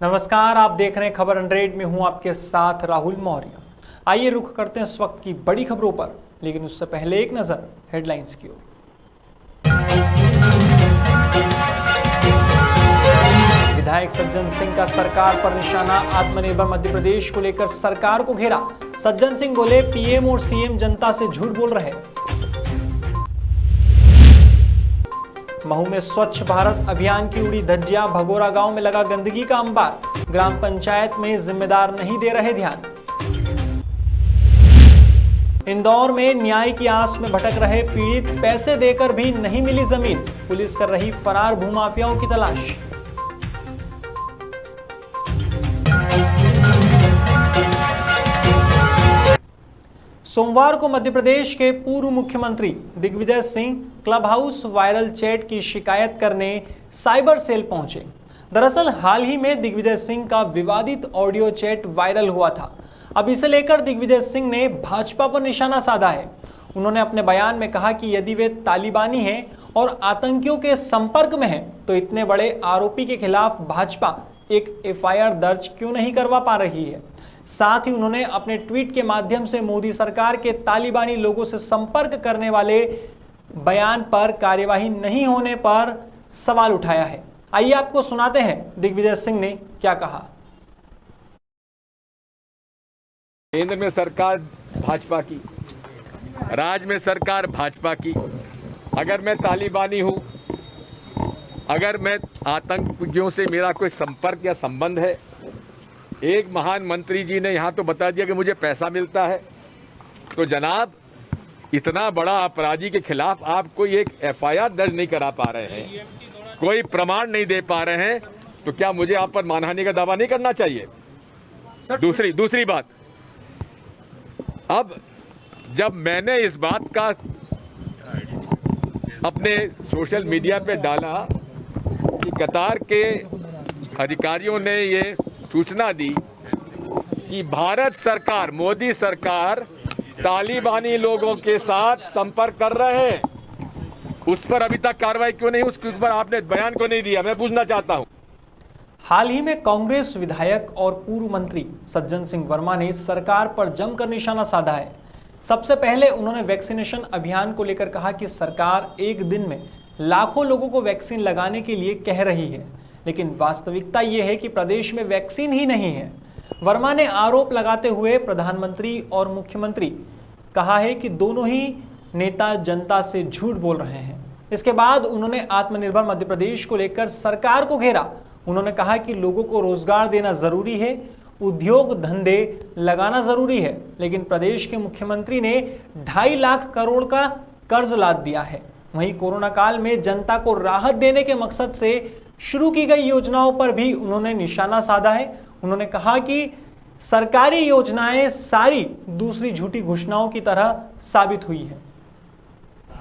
नमस्कार, आप देख रहे हैं खबर 100 में हूं आपके साथ राहुल मौर्य। आइए रुख करते हैं इस वक्त की बड़ी खबरों पर, लेकिन उससे पहले एक नजर हेडलाइंस की ओर। विधायक सज्जन सिंह का सरकार पर निशाना, आत्मनिर्भर मध्य प्रदेश को लेकर सरकार को घेरा। सज्जन सिंह बोले, पीएम और सीएम जनता से झूठ बोल रहे। महू में स्वच्छ भारत अभियान की उड़ी धज्जियां, भगोरा गांव में लगा गंदगी का अंबार। ग्राम पंचायत में जिम्मेदार नहीं दे रहे ध्यान। इंदौर में न्याय की आस में भटक रहे पीड़ित, पैसे देकर भी नहीं मिली जमीन। पुलिस कर रही फरार भूमाफियाओं की तलाश। सोमवार को मध्य प्रदेश के पूर्व मुख्यमंत्री Digvijaya Singh Clubhouse viral chat की शिकायत करने साइबर सेल पहुंचे। दरअसल हाल ही में दिग्विजय सिंह का विवादित ऑडियो चैट वायरल हुआ था। अब इसे लेकर दिग्विजय सिंह ने भाजपा पर निशाना साधा है। उन्होंने अपने बयान में कहा कि यदि वे तालिबानी हैं और आतंकियों के संपर्क में हैं, तो इतने बड़े आरोपी के खिलाफ भाजपा एक एफआईआर दर्ज क्यों नहीं करवा पा रही है। साथ ही उन्होंने अपने ट्वीट के माध्यम से मोदी सरकार के तालिबानी लोगों से संपर्क करने वाले बयान पर कार्यवाही नहीं होने पर सवाल उठाया है। आइए आपको सुनाते हैं दिग्विजय सिंह ने क्या कहा। केंद्र में सरकार भाजपा की, राज्य में सरकार भाजपा की। अगर मैं तालिबानी हूं, अगर मैं आतंकियों से मेरा कोई संपर्क या संबंध है, एक महान मंत्री जी ने यहां तो बता दिया कि मुझे पैसा मिलता है, तो जनाब इतना बड़ा अपराधी के खिलाफ आप कोई एक एफआईआर दर्ज नहीं करा पा रहे हैं, कोई प्रमाण नहीं दे पा रहे हैं, तो क्या मुझे आप पर मानहानि का दावा नहीं करना चाहिए? दूसरी बात, अब जब मैंने इस बात का अपने सोशल मीडिया पे डाला कि कतार के अधिकारियों ने ये सूचना दी कि भारत सरकार, मोदी सरकार तालिबानी लोगों के साथ संपर्क कर रहे हैं, उस पर अभी तक कार्रवाई क्यों नहीं, उसके ऊपर आपने बयान क्यों नहीं दिया, मैं पूछना चाहता हूं। हाल ही में कांग्रेस विधायक और पूर्व मंत्री सज्जन सिंह वर्मा ने सरकार पर जमकर निशाना साधा है। सबसे पहले उन्होंने वैक्सीनेशन अभियान को लेकर कहा कि सरकार एक दिन में लाखों लोगों को वैक्सीन लगाने के लिए कह रही है, लेकिन वास्तविकता यह है कि प्रदेश में वैक्सीन ही नहीं है। वर्मा ने आरोप लगाते हुए प्रधानमंत्री और मुख्यमंत्री कहा है कि दोनों ही नेता जनता से झूठ बोल रहे हैं। इसके बाद उन्होंने आत्मनिर्भर मध्य प्रदेश को लेकर सरकार को घेरा। उन्होंने कहा कि लोगों को रोजगार देना जरूरी है, उद्योग धंधे लगाना जरूरी है, लेकिन प्रदेश के मुख्यमंत्री ने 2.5 लाख करोड़ का कर्ज लाद दिया है। वहीं कोरोना काल में जनता को राहत देने के मकसद से शुरू की गई योजनाओं पर भी उन्होंने निशाना साधा है। उन्होंने कहा कि सरकारी योजनाएं सारी दूसरी झूठी घोषणाओं की तरह साबित हुई है।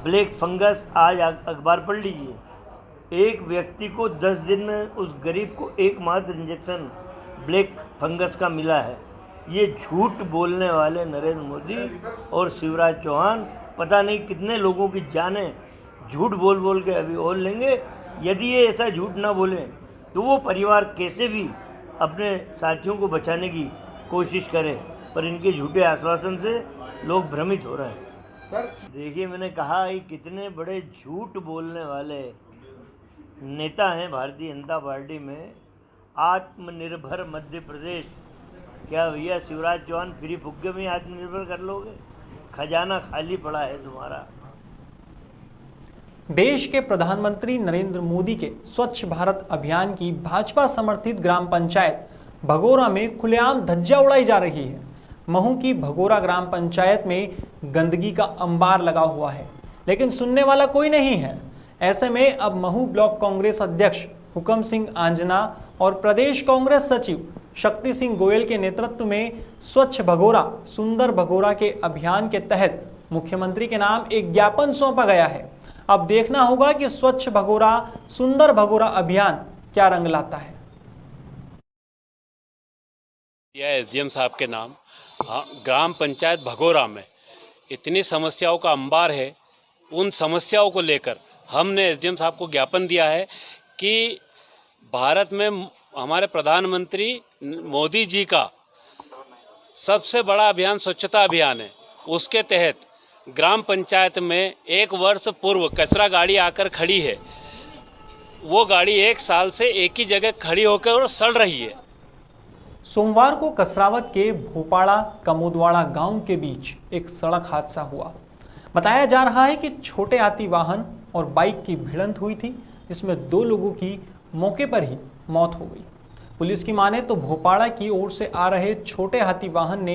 ब्लैक फंगस, आज अखबार पढ़ लीजिए, एक व्यक्ति को 10 दिन में उस गरीब को एकमात्र इंजेक्शन ब्लैक फंगस का मिला है। ये झूठ बोलने वाले नरेंद्र मोदी और शिवराज चौहान पता नहीं कितने लोगों की जानें झूठ बोल बोल के अभी और लेंगे। यदि ये ऐसा झूठ ना बोलें तो वो परिवार कैसे भी अपने साथियों को बचाने की कोशिश करे, पर इनके झूठे आश्वासन से लोग भ्रमित हो रहे हैं। सर देखिए, मैंने कहा कि कितने बड़े झूठ बोलने वाले नेता हैं भारतीय जनता पार्टी में। आत्मनिर्भर मध्य प्रदेश, क्या भैया शिवराज चौहान फ्री फुग्गे में आत्मनिर्भर कर लोगे? खजाना खाली पड़ा है तुम्हारा। देश के प्रधानमंत्री नरेंद्र मोदी के स्वच्छ भारत अभियान की भाजपा समर्थित ग्राम पंचायत भगोरा में खुलेआम धज्जियां उड़ाई जा रही है। महू की भगोरा ग्राम पंचायत में गंदगी का अंबार लगा हुआ है, लेकिन सुनने वाला कोई नहीं है। ऐसे में अब महू ब्लॉक कांग्रेस अध्यक्ष हुकम सिंह आंजना और प्रदेश कांग्रेस सचिव शक्ति सिंह गोयल के नेतृत्व में स्वच्छ भगोरा सुंदर भगोरा के अभियान के तहत मुख्यमंत्री के नाम एक ज्ञापन सौंपा गया है। अब देखना होगा कि स्वच्छ भगोरा सुंदर भगोरा अभियान क्या रंग लाता है। एसडीएम साहब के नाम ग्राम पंचायत भगोरा में इतनी समस्याओं का अंबार है। उन समस्याओं को लेकर हमने एसडीएम साहब को ज्ञापन दिया है कि भारत में हमारे प्रधानमंत्री मोदी जी का सबसे बड़ा अभियान स्वच्छता अभियान है। उसके तहत ग्राम पंचायत में 1 वर्ष पूर्व कचरा गाड़ी आकर खड़ी है। वो गाड़ी 1 साल से एक ही जगह खड़ी होकर और सड़ रही है। सोमवार को कसरावत के भोपाड़ा कमोदवाड़ा गांव के बीच एक सड़क हादसा हुआ। बताया जा रहा है कि छोटे हाथी वाहन और बाइक की भिड़ंत हुई थी, जिसमें 2 लोगों की मौके पर ही मौत हो गई। पुलिस की माने तो भोपाड़ा की ओर से आ रहे छोटे हाथी वाहन ने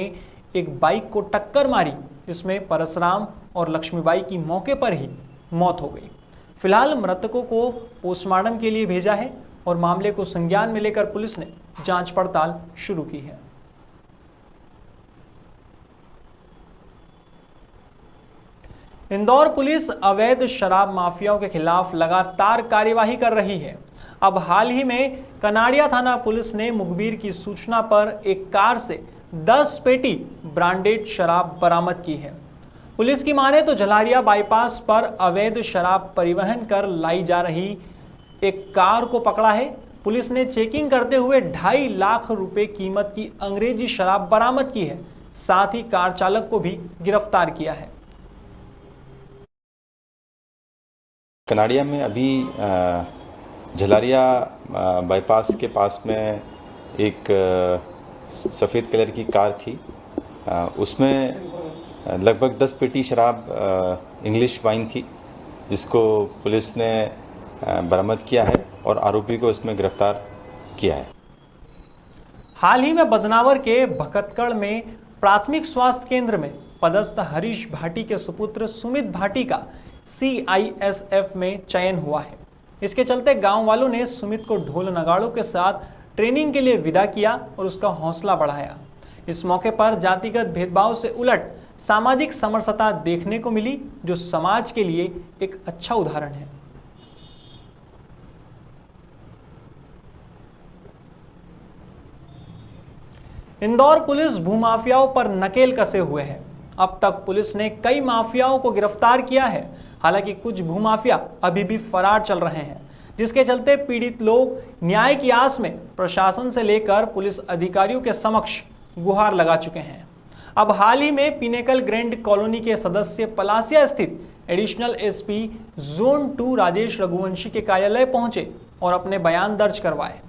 एक बाइक को टक्कर मारी, जिसमें परसराम और लक्ष्मीबाई की मौके पर ही मौत हो गई। फिलहाल मृतकों को पोस्टमार्टम के लिए भेजा है और मामले को संज्ञान में लेकर पुलिस ने जांच पड़ताल शुरू की है। इंदौर पुलिस अवैध शराब माफियाओं के खिलाफ लगातार कार्यवाही कर रही है। अब हाल ही में कनाड़िया थाना पुलिस ने मुखबिर की सूचना पर एक कार से 10 पेटी ब्रांडेड शराब बरामद की है। पुलिस की माने तो झलारिया बाईपास पर अवैध शराब परिवहन कर लाई जा रही एक कार को पकड़ा है। पुलिस ने चेकिंग करते हुए 2.5 लाख रुपए कीमत की अंग्रेजी शराब बरामद की है। साथ ही कार चालक को भी गिरफ्तार किया है। कनाड़िया में अभी झलारिया बाईपास के पास में एक सफ़ेद कलर की कार थी। उसमें लगभग 10 पेटी शराब इंग्लिश वाइन थी, जिसको पुलिस ने बरामद किया है और आरोपी को इसमें गिरफ्तार किया है। हाल ही में बदनावर के भकतगढ़ में प्राथमिक स्वास्थ्य केंद्र में पदस्थ हरीश भाटी के सुपुत्र सुमित भाटी का CISF में चयन हुआ है। इसके चलते गांव वालों ने सुमित को ढोल नगाड़ों के साथ ट्रेनिंग के लिए विदा किया और उसका हौसला बढ़ाया। इस मौके पर जातिगत भेदभाव से उलट सामाजिक समरसता देखने को मिली, जो समाज के लिए एक अच्छा उदाहरण है। इंदौर पुलिस भूमाफियाओं पर नकेल कसे हुए है। अब तक पुलिस ने कई माफियाओं को गिरफ्तार किया है। हालांकि कुछ भूमाफिया अभी भी फरार चल रहे हैं, जिसके चलते पीड़ित लोग न्याय की आस में प्रशासन से लेकर पुलिस अधिकारियों के समक्ष गुहार लगा चुके हैं। अब हाल ही में पिनेकल ग्रैंड कॉलोनी के सदस्य पलासिया स्थित additional SP zone 2 Rajesh Raghuvanshi के कार्यालय पहुंचे और अपने बयान दर्ज करवाए।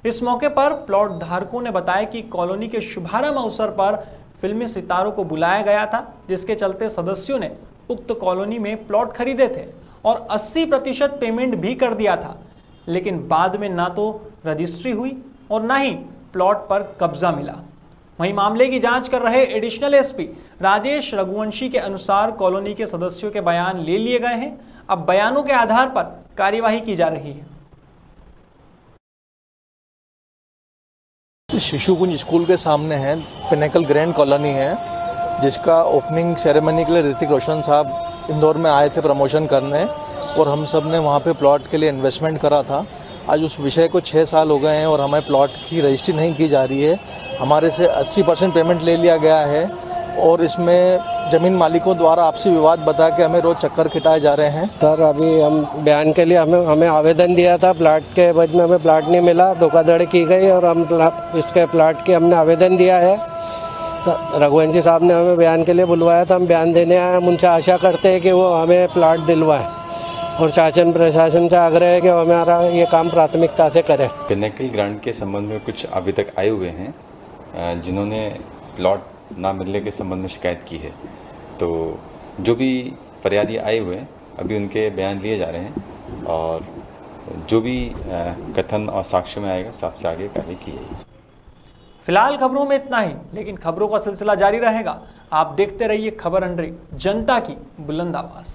इस मौके पर प्लॉट धारकों ने बताया कि कॉलोनी के शुभारंभ अवसर पर फिल्मी सितारों को बुलाया गया था, जिसके चलते सदस्यों ने उक्त कॉलोनी में प्लॉट खरीदे थे और 80% पेमेंट भी कर दिया था, लेकिन बाद में ना तो रजिस्ट्री हुई और ना ही प्लॉट पर कब्जा मिला। वहीं मामले की जांच कर रहे एडिशनल SP राजेश रघुवंशी के अनुसार कॉलोनी के सदस्यों के बयान ले लिए गए हैं। अब बयानों के आधार पर कार्यवाही की जा रही है। शिशुकुंज स्कूल के सामने है, पिनेकल ग्रैंड कॉलोनी है, जिसका ओपनिंग सेरेमनी के लिए ऋतिक रोशन साहब इंदौर में आए थे प्रमोशन करने, और हम सब ने वहाँ पे प्लॉट के लिए इन्वेस्टमेंट करा था। आज उस विषय को 6 साल हो गए हैं और हमें प्लॉट की रजिस्ट्री नहीं की जा रही है। हमारे से 80% पेमेंट ले लिया गया है और इसमें ज़मीन मालिकों द्वारा आपसी विवाद बता के हमें रोज़ चक्कर खिटाए जा रहे हैं। सर, अभी हम बयान के लिए हमें आवेदन दिया था, प्लाट के बाद में हमें प्लाट नहीं मिला, धोखाधड़ी की गई और हम इसके प्लाट के हमने आवेदन दिया है। रघुवंशी साहब ने हमें बयान के लिए बुलवाया था, हम बयान देने आए। हम उनसे आशा करते हैं कि वो हमें प्लाट दिलवाएं और शासन प्रशासन से आग्रह है कि हमारा ये काम प्राथमिकता से करें। पिनेकल ग्रांट के संबंध में कुछ अभी तक आए हुए हैं जिन्होंने प्लॉट ना मिलने के संबंध में शिकायत की है। तो जो भी फरियादी आए हुए हैं अभी उनके बयान लिए जा रहे हैं और जो भी कथन और साक्ष्य में आएगा सबसे आगे कार्रवाई की जाएगी। फिलहाल खबरों में इतना ही, लेकिन खबरों का सिलसिला जारी रहेगा। आप देखते रहिए खबर अंडरी, जनता की बुलंद आवाज।